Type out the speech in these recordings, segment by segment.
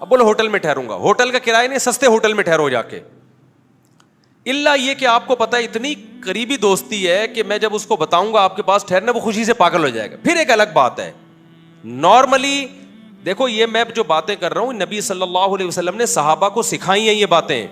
اب بولو ہوٹل میں ٹھہروں گا, ہوٹل کا کرایہ نہیں, سستے ہوٹل میں ٹھہرو جا کے. اللہ یہ کہ آپ کو پتا ہے اتنی قریبی دوستی ہے کہ میں جب اس کو بتاؤں گا آپ کے پاس ٹھہرنا, وہ خوشی سے پاگل ہو جائے گا. پھر ایک الگ بات ہے, نارملی دیکھو یہ میں جو باتیں کر رہا ہوں نبی صلی اللہ علیہ وسلم نے صحابہ کو سکھائی ہیں یہ باتیں.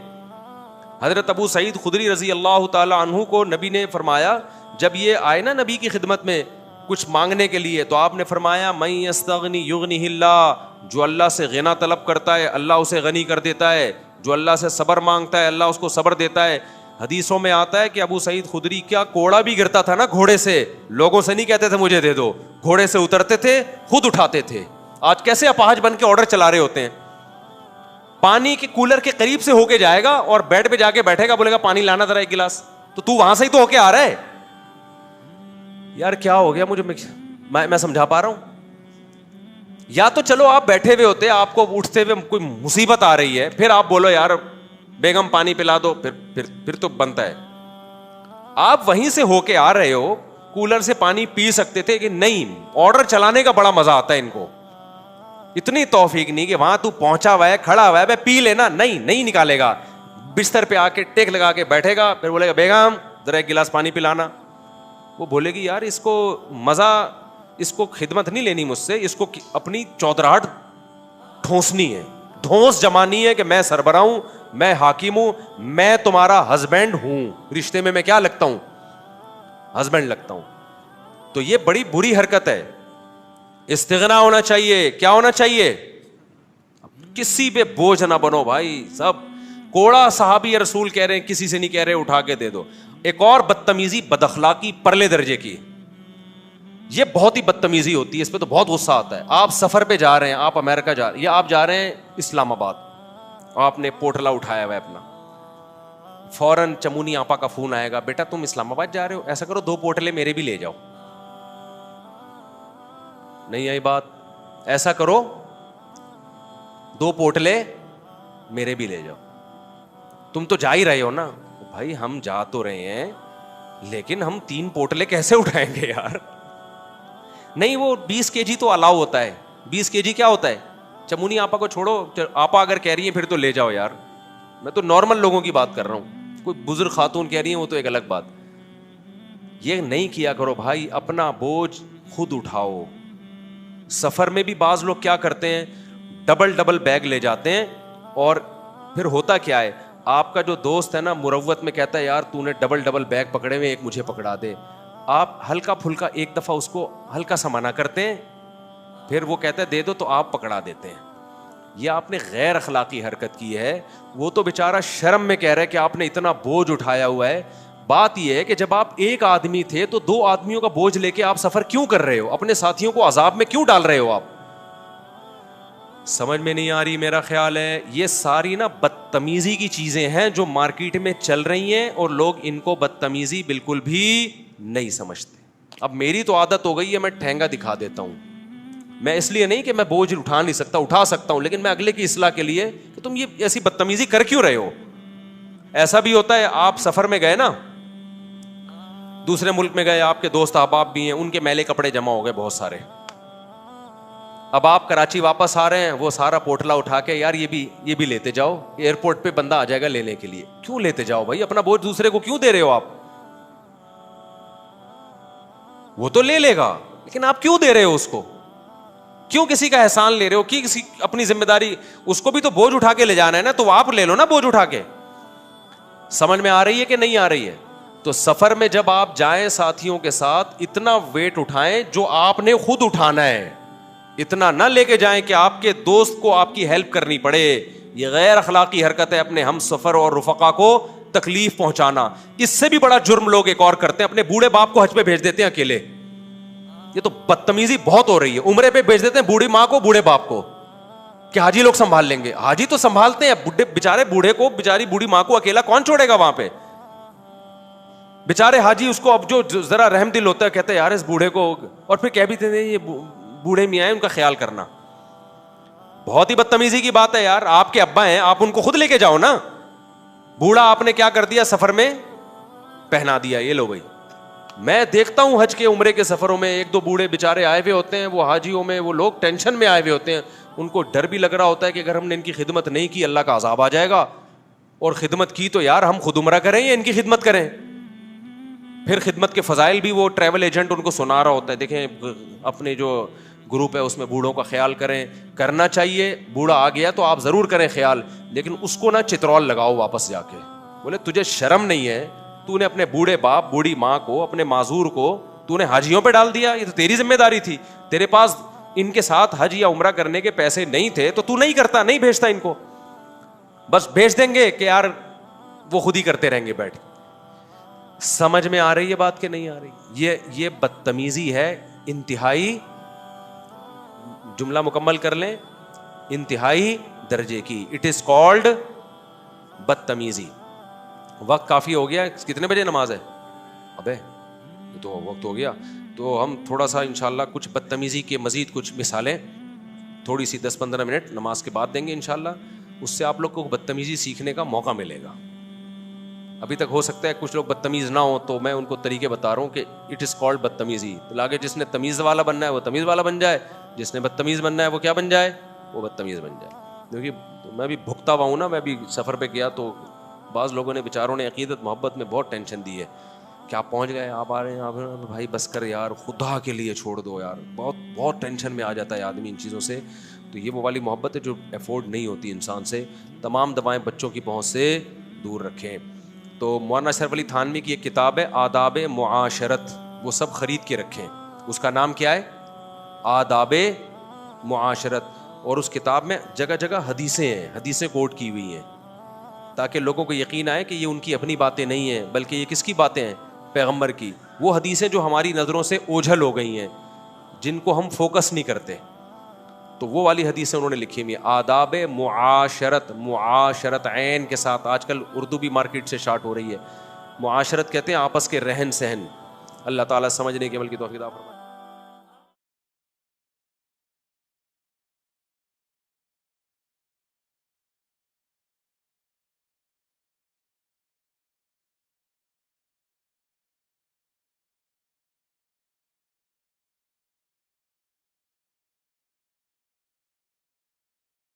حضرت ابو سعید خدری رضی اللہ تعالی عنہ کو نبی نے فرمایا, جب یہ آئے نا نبی کی خدمت میں کچھ مانگنے کے لیے, تو آپ نے فرمایا من یستغنی یغنیہ اللہ, جو اللہ سے غنا طلب کرتا ہے اللہ اسے غنی کر دیتا ہے, جو اللہ سے صبر مانگتا ہے اللہ اس کو صبر دیتا ہے. حدیثوں میں آتا ہے کہ ابو سعید خدری کیا کوڑا بھی گرتا تھا نا گھوڑے سے, لوگوں سے نہیں کہتے تھے مجھے دے دو, گھوڑے سے اترتے تھے خود اٹھاتے تھے. آج کیسے اپاہج بن کے آرڈر چلا رہے ہوتے ہیں, پانی کے کولر کے قریب سے ہو کے جائے گا اور بیڈ پہ جا کے بیٹھے گا, بولے گا پانی لانا ذرا ایک گلاس, تو وہاں سے ہی تو ہو کے آ رہا ہے. یار کیا ہو گیا مجھے, میں سمجھا پا رہا ہوں؟ یا تو چلو آپ بیٹھے ہوئے ہوتے, آپ کو اٹھتے ہوئے کوئی مصیبت آ رہی ہے, پھر آپ بولو یار بیگم پانی پلا دو, پھر تو بنتا ہے. آپ وہیں سے ہو کے آ رہے ہو, کولر سے پانی پی سکتے تھے کہ نہیں, آرڈر چلانے کا بڑا مزہ آتا ہے ان کو. اتنی توفیق نہیں کہ وہاں تو پہنچا ہوا ہے کھڑا ہوا ہے پی لینا, نہیں نکالے گا, بستر پہ آ کے ٹیک لگا کے بیٹھے گا, پھر بولے گا بیگم ذرا ایک گلاس پانی پلانا. وہ بولے گی یار اس کو مزہ, اس کو خدمت نہیں لینی مجھ سے, اس کو اپنی چودراہٹ ٹھونسنی ہے, ڈھونس جمانی ہے کہ میں سربراہ ہوں, میں حاکم ہوں, میں تمہارا ہسبینڈ ہوں, رشتے میں کیا لگتا ہوں, ہسبینڈ لگتا ہوں. تو یہ بڑی بری حرکت ہے. استغنا ہونا چاہیے. کیا ہونا چاہیے؟ کسی پہ بوجھ نہ بنو بھائی. سب کوڑا صحابی رسول کہہ رہے ہیں, کسی سے نہیں کہہ رہے اٹھا کے دے دو. ایک اور بدتمیزی, بد اخلاقی پرلے درجے کی, یہ بہت ہی بدتمیزی ہوتی ہے, اس پہ تو بہت غصہ آتا ہے. آپ سفر پہ جا رہے ہیں, آپ امریکہ جا رہے ہیں یا آپ جا رہے ہیں اسلام آباد, آپ نے پوٹلا اٹھایا ہوا ہے اپنا, فوراً چمونی آپا کا فون آئے گا, بیٹا تم اسلام آباد جا رہے ہو, ایسا کرو 2 پوٹلے میرے بھی لے جاؤ. نہیں آئی بات؟ ایسا کرو 2 پوٹلے میرے بھی لے جاؤ. تم تو جا ہی رہے ہو نا. بھائی ہم جا تو رہے ہیں لیکن ہم 3 پوٹلے کیسے اٹھائیں گے یار؟ نہیں وہ 20 kg تو الاؤ ہوتا ہے. 20 kg کیا ہوتا ہے؟ چمونی آپا کو چھوڑو, آپا اگر کہہ رہی ہیں پھر تو لے جاؤ یار. میں تو نارمل لوگوں کی بات کر رہا ہوں, کوئی بزرگ خاتون کہہ رہی ہیں وہ تو ایک الگ بات. یہ نہیں کیا کرو بھائی, اپنا بوجھ خود اٹھاؤ. سفر میں بھی بعض لوگ کیا کرتے ہیں, ڈبل بیگ لے جاتے ہیں, اور پھر ہوتا کیا ہے, آپ کا جو دوست ہے نا مروت میں کہتا ہے یار تو نے ڈبل بیگ پکڑے ہوئے, ایک مجھے پکڑا دے. آپ ہلکا پھلکا ایک دفعہ اس کو ہلکا سا منع کرتے ہیں, پھر وہ کہتا ہے دے دو, تو آپ پکڑا دیتے ہیں. یہ آپ نے غیر اخلاقی حرکت کی ہے. وہ تو بیچارہ شرم میں کہہ رہا ہے کہ آپ نے اتنا بوجھ اٹھایا ہوا ہے. بات یہ ہے کہ جب آپ ایک آدمی تھے تو 2 آدمیوں کا بوجھ لے کے آپ سفر کیوں کر رہے ہو, اپنے ساتھیوں کو عذاب میں کیوں ڈال رہے ہو آپ؟ سمجھ میں نہیں آ رہی میرا خیال ہے. یہ ساری نا بدتمیزی کی چیزیں ہیں جو مارکیٹ میں چل رہی ہیں, اور لوگ ان کو بدتمیزی بالکل بھی نہیں سمجھتے. اب میری تو عادت ہو گئی ہے, میں ٹھینگا دکھا دیتا ہوں. میں اس لیے نہیں کہ میں بوجھ اٹھا نہیں سکتا, اٹھا سکتا ہوں, لیکن میں اگلے کی اصلاح کے لیے کہ تم یہ ایسی بدتمیزی کر کیوں رہے ہو. ایسا بھی ہوتا ہے آپ سفر میں گئے نا, دوسرے ملک میں گئے, آپ کے دوست احباب بھی ہیں, ان کے میلے کپڑے جمع ہو گئے بہت سارے. اب آپ کراچی واپس آ رہے ہیں, وہ سارا پوٹلا اٹھا کے یار یہ بھی لیتے جاؤ, ایئرپورٹ پہ بندہ آ جائے گا لینے کے لیے. کیوں لیتے جاؤ بھائی, اپنا بوجھ دوسرے کو کیوں دے رہے ہو آپ؟ وہ تو لے لے گا, لیکن آپ کیوں دے رہے ہو اس کو؟ کیوں کسی کا احسان لے رہے ہو؟ کی کسی اپنی ذمہ داری, اس کو بھی تو بوجھ اٹھا کے لے جانا ہے نا, تو آپ لے لو نا بوجھ اٹھا کے. سمجھ میں آ رہی ہے کہ نہیں آ رہی ہے؟ تو سفر میں جب آپ جائیں ساتھیوں کے ساتھ, اتنا ویٹ اٹھائیں جو آپ نے خود اٹھانا ہے. اتنا نہ لے کے جائیں کہ آپ کے دوست کو آپ کی ہیلپ کرنی پڑے. یہ غیر اخلاقی حرکت ہے, اپنے ہم سفر اور رفقا کو تکلیف پہنچانا. اس سے بھی بڑا جرم لوگ ایک اور کرتے ہیں, اپنے بوڑھے باپ کو حج پہ بھیج دیتے ہیں اکیلے. یہ تو بدتمیزی بہت ہو رہی ہے. عمرے پہ بھیج دیتے ہیں بوڑھی ماں کو, بوڑھے باپ کو, کہ حاجی لوگ سنبھال لیں گے. حاجی تو سنبھالتے ہیں, بڈھے بیچارے بوڑھے کو, بیچاری بوڑھی ماں کو اکیلا کون چھوڑے گا وہاں پہ؟ بیچارے حاجی اس کو اب جو ذرا رحم دل ہوتا ہے کہتے ہیں یار اس بوڑھے کو, اور پھر کہہ بھی دیتے ہیں یہ بوڑھے میاں ہیں ان کا خیال کرنا. بہت ہی بدتمیزی کی بات ہے یار. آپ کے ابا ہیں, آپ ان کو خود لے کے جاؤ نا. بوڑھا آپ نے کیا کر دیا, سفر میں پہنا دیا, یہ لو بھائی. میں دیکھتا ہوں حج کے عمرے کے سفروں میں 1-2 بوڑھے بیچارے آئے ہوئے ہوتے ہیں, وہ حاجیوں میں وہ لوگ ٹینشن میں آئے ہوئے ہوتے ہیں, ان کو ڈر بھی لگ رہا ہوتا ہے کہ اگر ہم نے ان کی خدمت نہیں کی اللہ کا عذاب آ جائے گا, اور خدمت کی تو یار ہم خود عمرہ کریں یا ان کی خدمت کریں. پھر خدمت کے فضائل بھی وہ ٹریول ایجنٹ ان کو سنا رہا ہوتا ہے, دیکھیں اپنے جو گروپ ہے اس میں بوڑھوں کا خیال کریں, کرنا چاہیے, بوڑھا آ گیا تو آپ ضرور کریں خیال, لیکن اس کو نہ چترول لگاؤ واپس جا کے. بولے تجھے شرم نہیں ہے, تو نے اپنے بوڑھے باپ بوڑھی ماں کو, اپنے معذور کو تو نے حاجیوں پہ ڈال دیا, یہ تو تیری ذمہ داری تھی, تیرے پاس ان کے ساتھ حج یا عمرہ کرنے کے پیسے نہیں تھے تو نہیں کرتا, نہیں بھیجتا ان کو, بس بھیج دیں گے کہ یار وہ خود ہی کرتے رہیں گے بیٹھ. سمجھ میں آ رہی ہے بات کہ نہیں آ رہی؟ یہ بدتمیزی ہے انتہائی, جملہ مکمل کر لیں, انتہائی درجے کی. اٹ از کالڈ بدتمیزی. وقت کافی ہو گیا, کتنے بجے نماز ہے؟ ابے یہ تو وقت ہو گیا, تو ہم تھوڑا سا انشاءاللہ کچھ بدتمیزی کے مزید کچھ مثالیں تھوڑی سی 10-15 منٹ نماز کے بعد دیں گے انشاءاللہ. اس سے آپ لوگ کو بدتمیزی سیکھنے کا موقع ملے گا. ابھی تک ہو سکتا ہے کچھ لوگ بدتمیز نہ ہوں, تو میں ان کو طریقے بتا رہا ہوں کہ اٹ از کالڈ بدتمیزی. آگے جس نے تمیز والا بننا ہے وہ تمیز والا بن جائے, جس نے بدتمیز بننا ہے وہ کیا بن جائے, وہ بدتمیز بن جائے. کیونکہ میں بھی بھگتا ہوا ہوں نا, میں بھی سفر پہ گیا تو بعض لوگوں نے بیچاروں نے عقیدت محبت میں بہت ٹینشن دی ہے کہ آپ پہنچ گئے, آپ آ رہے ہیں, آپ بھائی بس کر یار, خدا کے لیے چھوڑ دو یار. بہت بہت ٹینشن میں آ جاتا ہے آدمی ان چیزوں سے. تو یہ وہ والی محبت ہے جو افورڈ نہیں ہوتی انسان سے. تمام دوائیں بچوں کی پہنچ سے دور رکھیں. تو مولانا اشرف علی تھانوی کی ایک کتاب ہے آداب معاشرت, وہ سب خرید کے رکھیں. اس کا نام کیا ہے؟ آداب معاشرت. اور اس کتاب میں جگہ جگہ حدیثیں ہیں, حدیثیں کوٹ کی ہوئی ہیں, تاکہ لوگوں کو یقین آئے کہ یہ ان کی اپنی باتیں نہیں ہیں بلکہ یہ کس کی باتیں ہیں؟ پیغمبر کی. وہ حدیثیں جو ہماری نظروں سے اوجھل ہو گئی ہیں, جن کو ہم فوکس نہیں کرتے, تو وہ والی حدیثیں انہوں نے لکھی ہوئی ہیں. آداب معاشرت, معاشرت عین کے ساتھ. آج کل اردو بھی مارکیٹ سے شارٹ ہو رہی ہے. معاشرت کہتے ہیں آپس کے رہن سہن. اللہ تعالیٰ سمجھنے کے عمل کی توفیق عطا فرمائے.